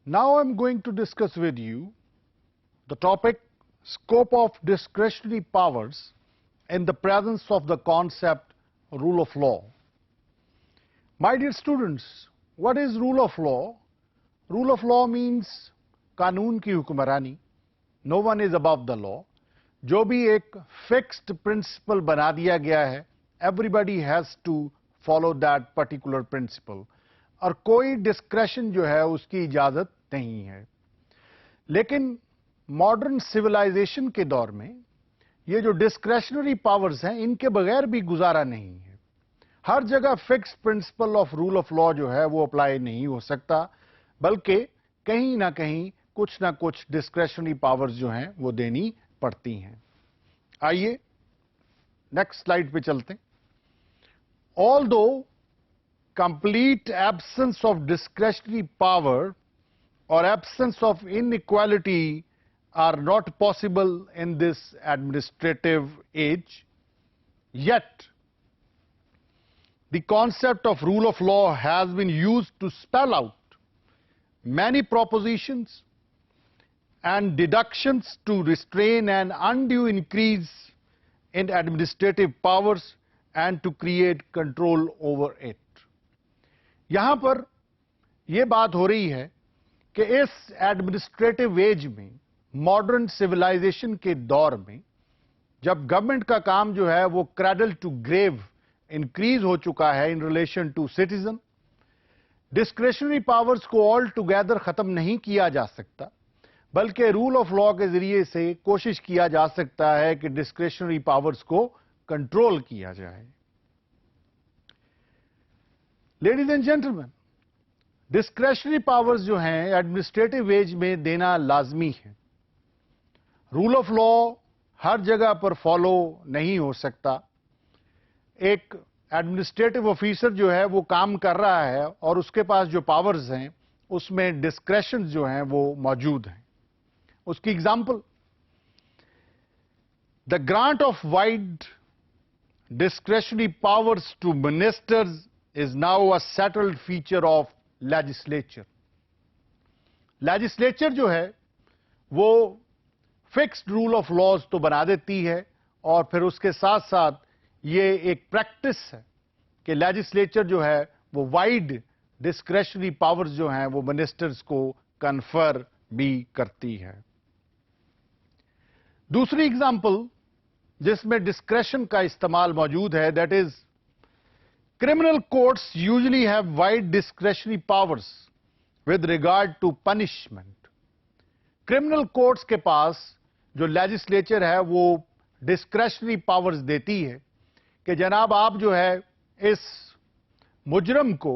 Now I'm going to discuss with you the topic scope of discretionary powers in the presence of the concept rule of law. My dear students, what is rule of law? Rule of law means कानून की हुक्मरानी. No one is above the law. जो भी एक fixed principle बना दिया गया है, everybody has to follow that particular principle. और कोई discretion जो है उसकी इजाजत नहीं है. लेकिन मॉडर्न सिविलाइजेशन के दौर में ये जो डिस्क्रेशनरी पावर्स हैं इनके बगैर भी गुजारा नहीं है. हर जगह fix principle of rule of law जो है वो अप्लाई नहीं हो सकता, बल्कि कहीं ना कुछ डिस्क्रेशनरी पावर्स जो हैं वो देनी पड़ती हैं. आइए नेक्स्ट स्लाइड पे चलते हैं. Although complete absence of discretionary power or absence of inequality are not possible in this administrative age, yet the concept of rule of law has been used to spell out many propositions and deductions to restrain an undue increase in administrative powers and to create control over it. यहाँ पर ये बात हो रही है कि इस administrative as में, मॉडर्न सिविलाइजेशन के दौर में, जब गवर्नमेंट का काम जो है वो क्रैडल टू ग्रेव इंक्रीज हो चुका है in relation to citizen, discretionary powers को ऑल टुगेदर खत्म नहीं किया जा सकता, बल्कि रूल ऑफ लॉ के जरिए से कोशिश किया जा सकता है कि डिस्क्रेशनरी पावर्स को कंट्रोल किया जाए. Ladies and gentleman, discretionary powers जो हैं एडमिनिस्ट्रेटिव एज में देना लाजमी है. रूल ऑफ लॉ हर जगह पर फॉलो नहीं हो सकता. एक एडमिनिस्ट्रेटिव ऑफिसर जो है वो काम कर रहा है और उसके पास जो पावर्स हैं उसमें डिस्क्रेशन जो हैं वो मौजूद हैं. उसकी example, the grant of wide discretionary powers to ministers is now a settled feature of legislature. Legislature जो है वो फिक्स्ड रूल ऑफ लॉज तो बना देती है और फिर उसके साथ साथ ये एक प्रैक्टिस है कि लेजिस्लेचर जो है वो वाइड डिस्क्रेशनरी पावर्स जो हैं वो मिनिस्टर्स को कन्फर भी करती है. दूसरी एग्जांपल जिसमें डिस्क्रेशन का इस्तेमाल मौजूद है, that is criminal courts usually have wide discretionary powers with regard to punishment. Criminal courts के पास जो legislature है वो discretionary powers देती है कि जनाब आप जो है इस मुजरम को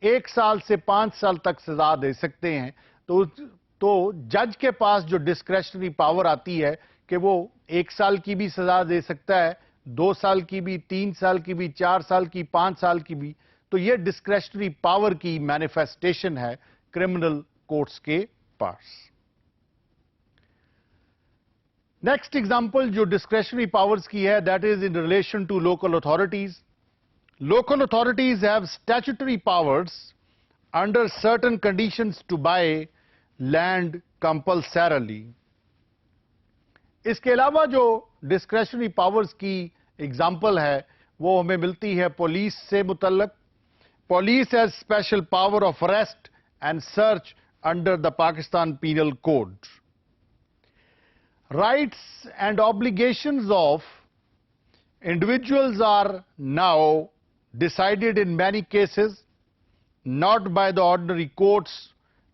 1 साल से 5 साल तक सजा दे सकते हैं. तो जज के पास जो discretionary power आती है कि वो 1 साल की भी सजा दे सकता है, 2 साल की भी, 3 साल की भी, 4 साल की, 5 साल की भी. तो ये डिस्क्रेशनरी पावर की मैनिफेस्टेशन है क्रिमिनल कोर्ट्स के पास. नेक्स्ट एग्जांपल जो डिस्क्रेशनरी पावर्स की है, that is in relation to local authorities. Local authorities have statutory powers under certain conditions to buy land compulsorily. इसके अलावा जो डिस्क्रेशनरी पावर्स की एग्जाम्पल है वो हमें मिलती है पुलिस से मुतल्लक. Police has special power of arrest and search under the Pakistan penal code. Rights and obligations of individuals are now decided in many cases not by the ordinary courts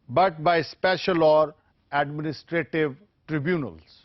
but by special or administrative tribunals.